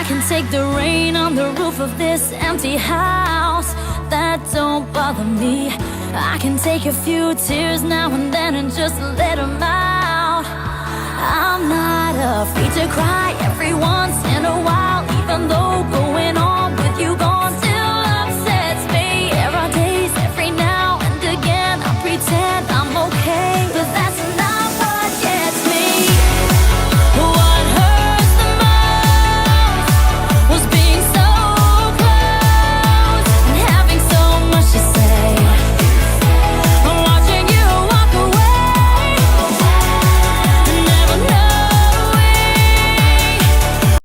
can take the rain on the roof of this empty house. That don't bother me. I can take a few tears now and then and just let them out. I'm not afraid to cry. Everyone